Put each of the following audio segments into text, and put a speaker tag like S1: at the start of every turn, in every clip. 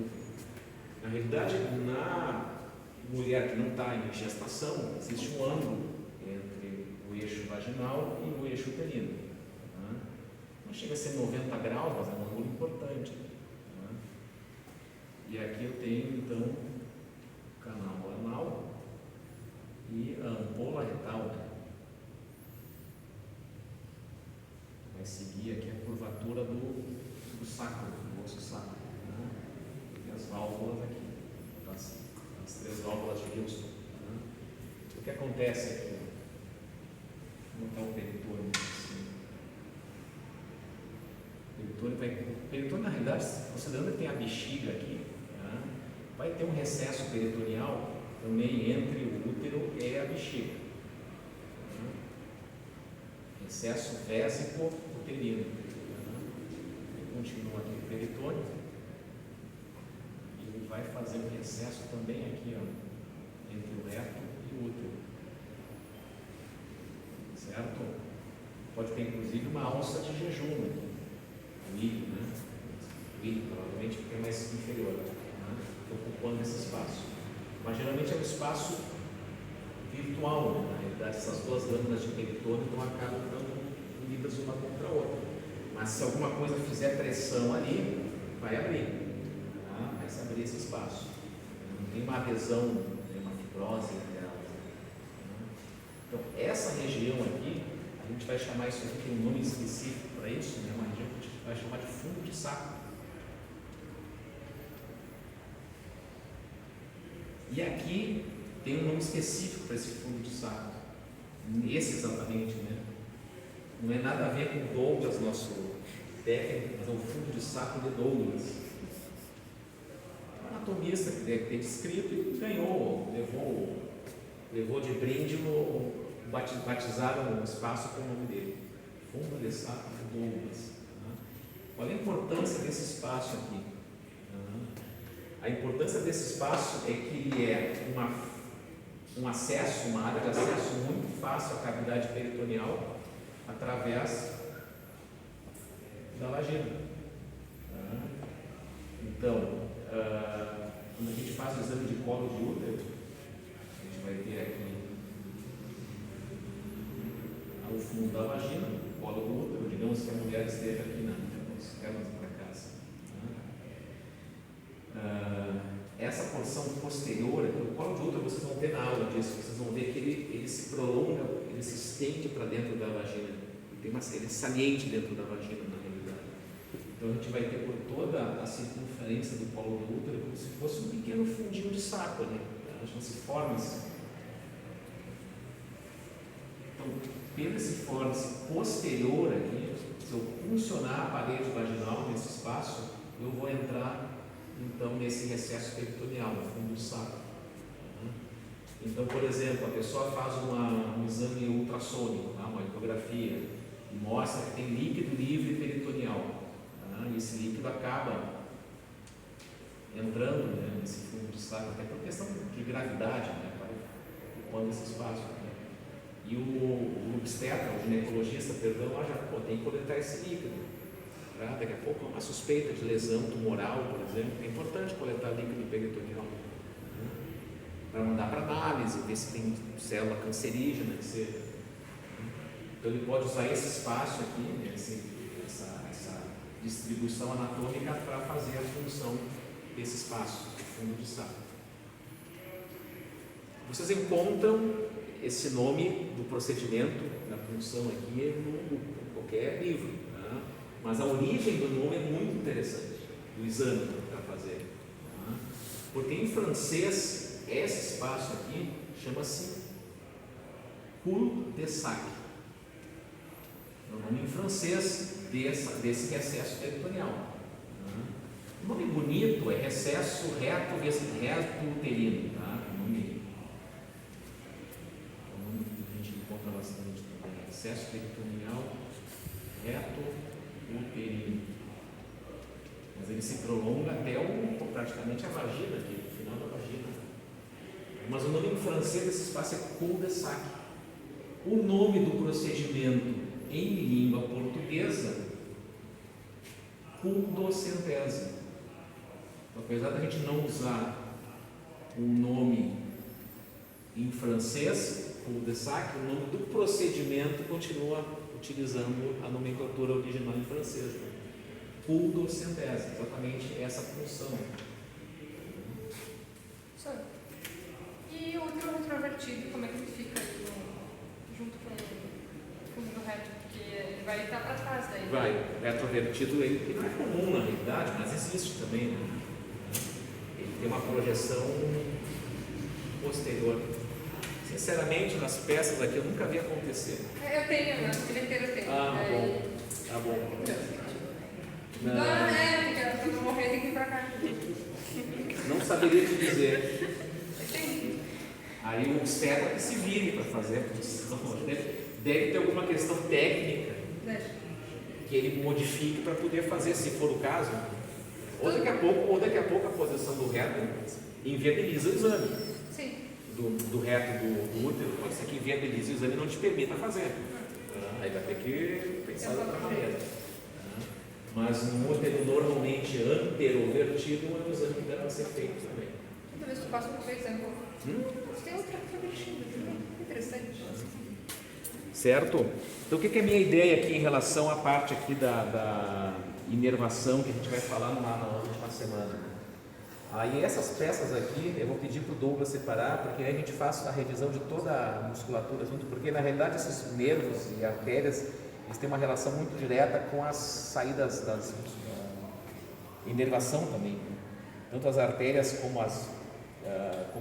S1: útero. Na realidade, na mulher que não está em gestação, existe um ângulo entre o eixo vaginal e o eixo uterino. Não chega a ser 90 graus, mas é um ângulo importante. E aqui eu tenho, então, o canal anal e a ampola retal. Vai seguir aqui a curvatura do sacro, do osso sacro. E as válvulas aqui, as 3 válvulas de Wilson. O que acontece aqui? Vou botar o peritônio assim. O peritônio, na realidade, considerando que tem a bexiga aqui, vai ter um recesso peritoneal também entre o útero e a bexiga. Recesso vésico-uterino. Continua aqui o peritônio. E ele vai fazer um recesso também aqui, entre o reto e o útero. Certo? Pode ter inclusive uma alça de jejum aqui. O ilho, né? O ilho, provavelmente, porque é mais inferior, ocupando esse espaço. Mas geralmente é um espaço virtual, né? Na realidade, essas 2 lâminas de peritônio então acabam ficando unidas uma contra a outra. Mas se alguma coisa fizer pressão ali, vai abrir, vai se abrir esse espaço. Não tem uma adesão, uma fibrose entre elas. Então, essa região aqui, a gente vai chamar isso aqui, tem um nome específico para isso, né? Uma região que a gente vai chamar de fundo de saco. E aqui tem um nome específico para esse fundo de saco. Esse exatamente, né? Não é nada a ver com o Douglas, nosso técnico, mas é o fundo de saco de Douglas. Um anatomista que deve ter descrito e ganhou, levou de brinde, batizaram o espaço com o nome dele. Fundo de saco de Douglas. Qual é a importância desse espaço aqui? A importância desse espaço é que ele é um acesso, uma área de acesso muito fácil à cavidade peritoneal através da vagina. Então, quando a gente faz o exame de colo de útero, a gente vai ter aqui o fundo da vagina, o colo do útero, digamos que a mulher esteja aqui nas pernas para casa. Essa porção posterior, o colo de útero, vocês vão ter na aula disso, vocês vão ver que ele se prolonga, ele se estende para dentro da vagina, ele é saliente dentro da vagina, na realidade. Então a gente vai ter por toda a circunferência do colo do útero como se fosse um pequeno fundinho de saco ali, chama-se fórnice. Então, pelo esse fórnice posterior aqui, se eu funcionar a parede vaginal nesse espaço, eu vou entrar então nesse recesso peritoneal, no fundo do saco. Então, por exemplo, a pessoa faz um exame ultrassônico, uma ecografia, e mostra que tem líquido livre peritoneal. E esse líquido acaba entrando, né, nesse fundo do saco, até por questão de gravidade, né, ocupando esse espaço. E o obstetra, o ginecologista, tem que coletar esse líquido. Daqui a pouco uma suspeita de lesão tumoral, por exemplo, é importante coletar líquido peritoneal para mandar para análise, ver se tem célula cancerígena, então ele pode usar esse espaço aqui, né, essa distribuição anatômica para fazer a função desse espaço, do fundo de saco. Vocês encontram esse nome do procedimento, da função aqui, em qualquer livro. Mas a origem do nome é muito interessante, do exame para fazer. Porque em francês, esse espaço aqui chama-se cul-de-sac. É o nome em francês desse recesso peritoneal. O nome bonito é recesso reto uterino. O nome que a gente encontra bastante também. Recesso peritoneal reto uterino, mas ele se prolonga até praticamente a vagina, aqui, o final da vagina. Mas o nome em francês desse espaço é cul-de-sac. O nome do procedimento em língua portuguesa, culdocentese. Então, apesar da gente não usar o nome em francês, cul-de-sac, o nome do procedimento continua utilizando a nomenclatura original em francês. Né? Pudocentese, exatamente essa função.
S2: E o útero retrovertido, como é que ele fica junto com o fundo do reto? Porque ele vai estar para trás daí.
S1: Vai, retrovertido, ele não é comum na realidade, mas existe também. Né? Ele tem uma projeção posterior. Sinceramente, nas peças aqui eu nunca vi acontecer.
S2: Eu tenho, na bilheteira eu tenho.
S1: Bom. Tá bom.
S2: Porque eu vou morrer, tem que ir pra cá.
S1: Não saberia te dizer. Aí o obstetra que se vire para fazer a posição. Deve ter alguma questão técnica que ele modifique para poder fazer, se for o caso. Ou daqui a pouco a posição do reto inviabiliza o exame.
S2: Sim.
S1: Do reto do útero, pode ser que inviabilize o exame e não te permita fazer. Aí vai ter que pensar de outra maneira. Mas no útero normalmente anterovertido é um exame que deve ser feito também.
S2: Toda vez que tu passa por exemplo, você tem outra vertida também. Interessante.
S1: Certo? Então o que é a minha ideia aqui em relação à parte aqui da inervação que a gente vai falar na última semana? Aí essas peças aqui, eu vou pedir para o Douglas separar, porque aí a gente faz a revisão de toda a musculatura junto, porque na realidade esses nervos e artérias, eles têm uma relação muito direta com as saídas das inervação também. Tanto as artérias como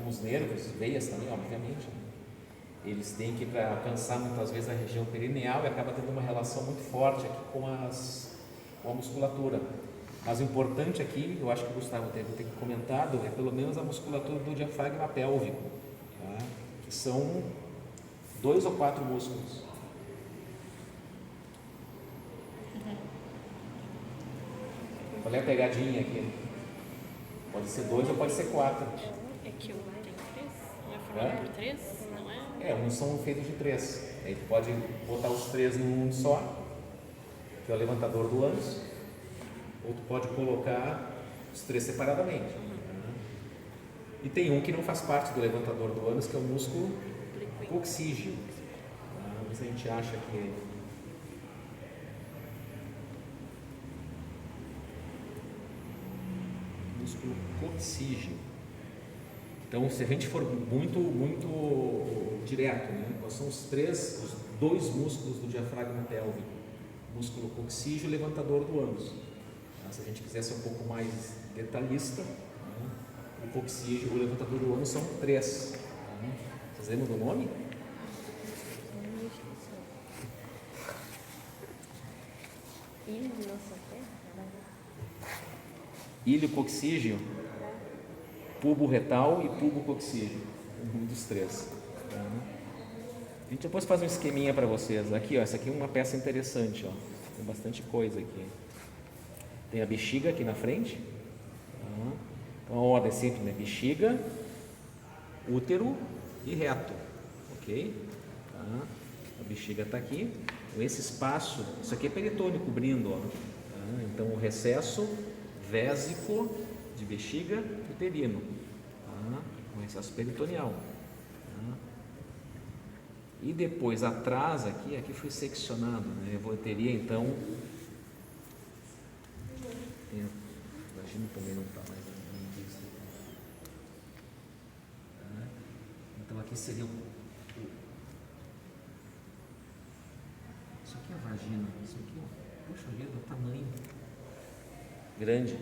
S1: os nervos, veias também, obviamente. Eles têm que para alcançar muitas vezes a região perineal e acaba tendo uma relação muito forte aqui com a musculatura. Mas o importante aqui, eu acho que o Gustavo deve ter comentado, é pelo menos a musculatura do diafragma pélvico, tá? Que são 2 ou 4 músculos. Qual é a pegadinha aqui? Pode ser 2 ou pode ser 4.
S3: É que o tem 3? Não é formado por 3? Não é?
S1: Uns são feitos de 3. Aí tu pode botar os 3 num só, que é o levantador do ânus, ou tu pode colocar os 3 separadamente. E tem um que não faz parte do levantador do ânus, que é o músculo coxígeo. Vamos ver se a gente acha que músculo coxígeo. Então, se a gente for muito direto, né? Quais são os 2 músculos do diafragma pélvico? Músculo coxígeo e levantador do ânus. Se a gente quiser ser um pouco mais detalhista, o coxígeo e o levantador do ânus são 3. Vocês lembram do nome? Ilho coxígeo, pubo retal e pubo coxígeo. Um dos 3. A gente depois faz um esqueminha para vocês. Aqui, ó, essa aqui é uma peça interessante, ó. Tem bastante coisa aqui. Tem a bexiga aqui na frente. Então a ordem é sempre, né? Bexiga, útero e reto. Ok? A bexiga está aqui. Então, esse espaço, isso aqui é peritônio cobrindo, ó. Então o recesso vésico de bexiga uterino. O recesso peritoneal. E depois atrás aqui foi seccionado, né? Eu teria então. A vagina também não está mais bem vista. Então aqui seria isso aqui é a vagina, isso aqui, puxa vida, o tamanho grande.